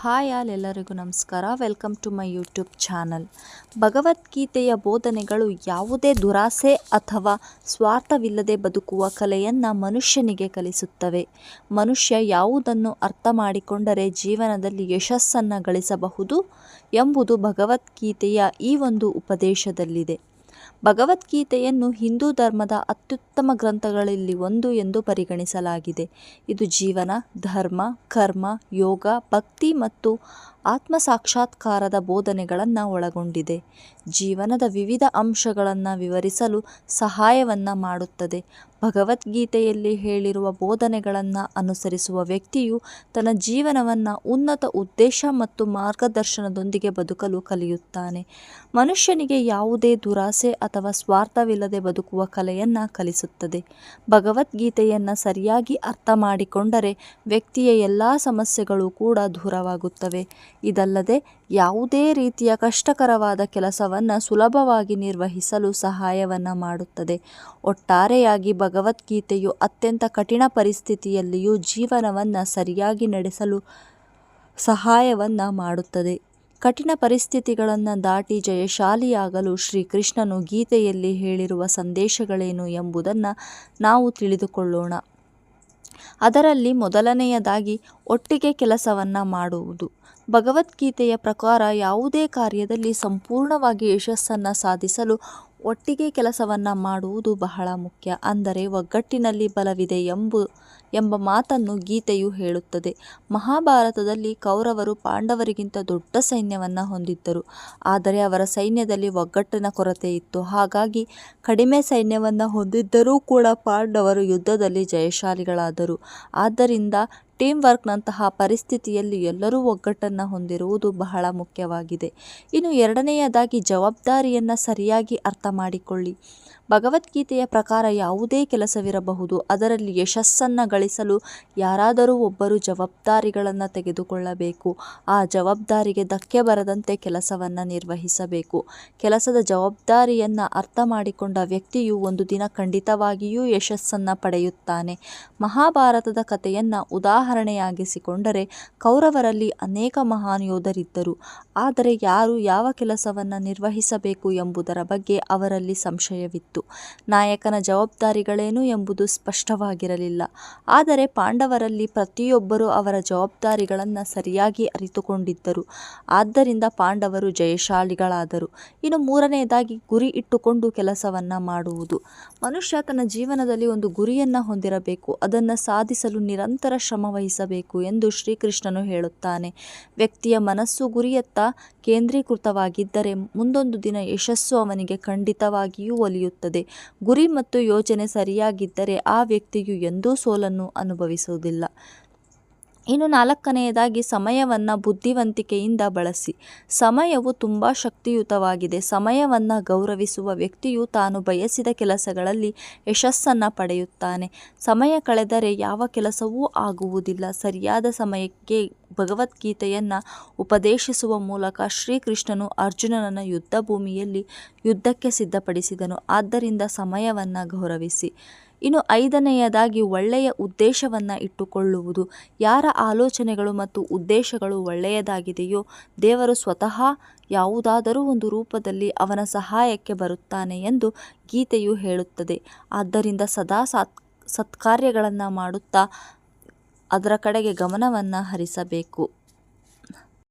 Hi all, ಎಲ್ಲರಿಗೂ ನಮಸ್ಕಾರ. Welcome to my YouTube channel. ಭಗವದ್ಗೀತೆಯ ಬೋಧನೆಗಳು ಯಾವುದೇ ದುರಾಸೆ ಅಥವಾ ಸ್ವಾರ್ಥವಿಲ್ಲದೆ ಬದುಕುವ ಕಲೆಯನ್ನು ಮನುಷ್ಯನಿಗೆ ಕಲಿಸುತ್ತವೆ. ಮನುಷ್ಯ ಯಾವುದನ್ನು ಅರ್ಥ ಮಾಡಿಕೊಂಡರೆ ಜೀವನದಲ್ಲಿ ಯಶಸ್ಸನ್ನು ಗಳಿಸಬಹುದು ಎಂಬುದು ಭಗವದ್ಗೀತೆಯ ಈ ಒಂದು ಉಪದೇಶದಲ್ಲಿದೆ. ಭಗವದ್ಗೀತೆಯನ್ನು ಹಿಂದೂ ಧರ್ಮದ ಅತ್ಯುತ್ತಮ ಗ್ರಂಥಗಳಲ್ಲಿ ಒಂದು ಎಂದು ಪರಿಗಣಿಸಲಾಗಿದೆ. ಇದು ಜೀವನ, ಧರ್ಮ, ಕರ್ಮ, ಯೋಗ, ಭಕ್ತಿ ಮತ್ತು ಆತ್ಮ ಸಾಕ್ಷಾತ್ಕಾರದ ಬೋಧನೆಗಳನ್ನು ಒಳಗೊಂಡಿದೆ. ಜೀವನದ ವಿವಿಧ ಅಂಶಗಳನ್ನು ವಿವರಿಸಲು ಸಹಾಯವನ್ನು ಮಾಡುತ್ತದೆ. ಭಗವದ್ಗೀತೆಯಲ್ಲಿ ಹೇಳಿರುವ ಬೋಧನೆಗಳನ್ನು ಅನುಸರಿಸುವ ವ್ಯಕ್ತಿಯು ತನ್ನ ಜೀವನವನ್ನು ಉನ್ನತ ಉದ್ದೇಶ ಮತ್ತು ಮಾರ್ಗದರ್ಶನದೊಂದಿಗೆ ಬದುಕಲು ಕಲಿಯುತ್ತಾನೆ. ಮನುಷ್ಯನಿಗೆ ಯಾವುದೇ ದುರಾಸೆ ಅಥವಾ ಸ್ವಾರ್ಥವಿಲ್ಲದೆ ಬದುಕುವ ಕಲೆಯನ್ನು ಕಲಿಸುತ್ತದೆ. ಭಗವದ್ಗೀತೆಯನ್ನು ಸರಿಯಾಗಿ ಅರ್ಥ ಮಾಡಿಕೊಂಡರೆ ವ್ಯಕ್ತಿಯ ಎಲ್ಲ ಸಮಸ್ಯೆಗಳು ಕೂಡ ದೂರವಾಗುತ್ತವೆ. ಇದಲ್ಲದೆ ಯಾವುದೇ ರೀತಿಯ ಕಷ್ಟಕರವಾದ ಕೆಲಸವನ್ನು ಸುಲಭವಾಗಿ ನಿರ್ವಹಿಸಲು ಸಹಾಯವನ್ನು ಮಾಡುತ್ತದೆ. ಒಟ್ಟಾರೆಯಾಗಿ ಭಗವದ್ಗೀತೆಯು ಅತ್ಯಂತ ಕಠಿಣ ಪರಿಸ್ಥಿತಿಯಲ್ಲಿಯೂ ಜೀವನವನ್ನು ಸರಿಯಾಗಿ ನಡೆಸಲು ಸಹಾಯವನ್ನು ಮಾಡುತ್ತದೆ. ಕಠಿಣ ಪರಿಸ್ಥಿತಿಗಳನ್ನು ದಾಟಿ ಜಯಶಾಲಿಯಾಗಲು ಶ್ರೀಕೃಷ್ಣನು ಗೀತೆಯಲ್ಲಿ ಹೇಳಿರುವ ಸಂದೇಶಗಳೇನು ಎಂಬುದನ್ನು ನಾವು ತಿಳಿದುಕೊಳ್ಳೋಣ. ಅದರಲ್ಲಿ ಮೊದಲನೆಯದಾಗಿ ಒಟ್ಟಿಗೆ ಕೆಲಸವನ್ನು ಮಾಡುವುದು. ಭಗವದ್ಗೀತೆಯ ಪ್ರಕಾರ ಯಾವುದೇ ಕಾರ್ಯದಲ್ಲಿ ಸಂಪೂರ್ಣವಾಗಿ ಯಶಸ್ಸನ್ನು ಸಾಧಿಸಲು ಒಟ್ಟಿಗೆ ಕೆಲಸವನ್ನು ಮಾಡುವುದು ಬಹಳ ಮುಖ್ಯ. ಅಂದರೆ ಒಗ್ಗಟ್ಟಿನಲ್ಲಿ ಬಲವಿದೆ ಎಂಬ ಮಾತನ್ನು ಗೀತೆಯು ಹೇಳುತ್ತದೆ. ಮಹಾಭಾರತದಲ್ಲಿ ಕೌರವರು ಪಾಂಡವರಿಗಿಂತ ದೊಡ್ಡ ಸೈನ್ಯವನ್ನು ಹೊಂದಿದ್ದರು. ಆದರೆ ಅವರ ಸೈನ್ಯದಲ್ಲಿ ಒಗ್ಗಟ್ಟಿನ ಕೊರತೆ ಇತ್ತು. ಹಾಗಾಗಿ ಕಡಿಮೆ ಸೈನ್ಯವನ್ನು ಹೊಂದಿದ್ದರೂ ಕೂಡ ಪಾಂಡವರು ಯುದ್ಧದಲ್ಲಿ ಜಯಶಾಲಿಗಳಾದರು. ಆದ್ದರಿಂದ ಟೀಮ್ ವರ್ಕ್ನಂತಹ ಪರಿಸ್ಥಿತಿಯಲ್ಲಿ ಎಲ್ಲರೂ ಒಗ್ಗಟ್ಟನ್ನು ಹೊಂದಿರುವುದು ಬಹಳ ಮುಖ್ಯವಾಗಿದೆ. ಇನ್ನು ಎರಡನೆಯದಾಗಿ ಜವಾಬ್ದಾರಿಯನ್ನು ಸರಿಯಾಗಿ ಅರ್ಥ ಮಾಡಿಕೊಳ್ಳಿ. ಭಗವದ್ಗೀತೆಯ ಪ್ರಕಾರ ಯಾವುದೇ ಕೆಲಸವಿರಬಹುದು, ಅದರಲ್ಲಿ ಯಶಸ್ಸನ್ನು ಗಳಿಸಲು ಯಾರಾದರೂ ಒಬ್ಬರು ಜವಾಬ್ದಾರಿಗಳನ್ನು ತೆಗೆದುಕೊಳ್ಳಬೇಕು. ಆ ಜವಾಬ್ದಾರಿಗೆ ಧಕ್ಕೆ ಬರದಂತೆ ಕೆಲಸವನ್ನು ನಿರ್ವಹಿಸಬೇಕು. ಕೆಲಸದ ಜವಾಬ್ದಾರಿಯನ್ನು ಅರ್ಥ ಮಾಡಿಕೊಂಡ ವ್ಯಕ್ತಿಯು ಒಂದು ದಿನ ಖಂಡಿತವಾಗಿಯೂ ಯಶಸ್ಸನ್ನು ಪಡೆಯುತ್ತಾನೆ. ಮಹಾಭಾರತದ ಕಥೆಯನ್ನು ಉದಾಹರಣೆಯಾಗಿಸಿಕೊಂಡರೆ ಕೌರವರಲ್ಲಿ ಅನೇಕ ಮಹಾನ್ ಯೋಧರಿದ್ದರು. ಆದರೆ ಯಾರು ಯಾವ ಕೆಲಸವನ್ನು ನಿರ್ವಹಿಸಬೇಕು ಎಂಬುದರ ಬಗ್ಗೆ ಅವರಲ್ಲಿ ಸಂಶಯವಿತ್ತು. ನಾಯಕನ ಜವಾಬ್ದಾರಿಗಳೇನು ಎಂಬುದು ಸ್ಪಷ್ಟವಾಗಿರಲಿಲ್ಲ. ಆದರೆ ಪಾಂಡವರಲ್ಲಿ ಪ್ರತಿಯೊಬ್ಬರೂ ಅವರ ಜವಾಬ್ದಾರಿಗಳನ್ನು ಸರಿಯಾಗಿ ಅರಿತುಕೊಂಡಿದ್ದರು. ಆದ್ದರಿಂದ ಪಾಂಡವರು ಜಯಶಾಲಿಗಳಾದರು. ಇನ್ನು ಮೂರನೆಯದಾಗಿ ಗುರಿ ಇಟ್ಟುಕೊಂಡು ಕೆಲಸವನ್ನು ಮಾಡುವುದು. ಮನುಷ್ಯ ತನ್ನ ಜೀವನದಲ್ಲಿ ಒಂದು ಗುರಿಯನ್ನು ಹೊಂದಿರಬೇಕು. ಅದನ್ನು ಸಾಧಿಸಲು ನಿರಂತರ ಶ್ರಮ ವಹಿಸಬೇಕು ಎಂದು ಶ್ರೀಕೃಷ್ಣನು ಹೇಳುತ್ತಾನೆ. ವ್ಯಕ್ತಿಯ ಮನಸ್ಸು ಗುರಿಯತ್ತ ಕೇಂದ್ರೀಕೃತವಾಗಿದ್ದರೆ ಮುಂದೊಂದು ದಿನ ಯಶಸ್ಸು ಅವನಿಗೆ ಖಂಡಿತವಾಗಿಯೂ ಒಲಿಯುತ್ತದೆ. ಗುರಿ ಮತ್ತು ಯೋಜನೆ ಸರಿಯಾಗಿದ್ದರೆ ಆ ವ್ಯಕ್ತಿಯು ಎಂದೂ ಸೋಲನ್ನು ಅನುಭವಿಸುವುದಿಲ್ಲ. ಇನ್ನು ನಾಲ್ಕನೆಯದಾಗಿ ಸಮಯವನ್ನು ಬುದ್ಧಿವಂತಿಕೆಯಿಂದ ಬಳಸಿ. ಸಮಯವು ತುಂಬ ಶಕ್ತಿಯುತವಾಗಿದೆ. ಸಮಯವನ್ನು ಗೌರವಿಸುವ ವ್ಯಕ್ತಿಯು ತಾನು ಬಯಸಿದ ಕೆಲಸಗಳಲ್ಲಿ ಯಶಸ್ಸನ್ನು ಪಡೆಯುತ್ತಾನೆ. ಸಮಯ ಕಳೆದರೆ ಯಾವ ಕೆಲಸವೂ ಆಗುವುದಿಲ್ಲ. ಸರಿಯಾದ ಸಮಯಕ್ಕೆ ಭಗವದ್ಗೀತೆಯನ್ನು ಉಪದೇಶಿಸುವ ಮೂಲಕ ಶ್ರೀಕೃಷ್ಣನು ಅರ್ಜುನನನ್ನು ಯುದ್ಧ ಭೂಮಿಯಲ್ಲಿ ಯುದ್ಧಕ್ಕೆ ಸಿದ್ಧಪಡಿಸಿದನು. ಆದ್ದರಿಂದ ಸಮಯವನ್ನು ಗೌರವಿಸಿ. ಇನ್ನು ಐದನೆಯದಾಗಿ ಒಳ್ಳೆಯ ಉದ್ದೇಶವನ್ನು ಇಟ್ಟುಕೊಳ್ಳುವುದು. ಯಾರ ಆಲೋಚನೆಗಳು ಮತ್ತು ಉದ್ದೇಶಗಳು ಒಳ್ಳೆಯದಾಗಿದೆಯೋ ದೇವರು ಸ್ವತಃ ಯಾವುದಾದರೂ ಒಂದು ರೂಪದಲ್ಲಿ ಅವನ ಸಹಾಯಕ್ಕೆ ಬರುತ್ತಾನೆ ಎಂದು ಗೀತೆಯು ಹೇಳುತ್ತದೆ. ಆದ್ದರಿಂದ ಸದಾ ಸತ್ಕಾರ್ಯಗಳನ್ನು ಮಾಡುತ್ತಾ ಅದರ ಕಡೆಗೆ ಗಮನವನ್ನು ಹರಿಸಬೇಕು.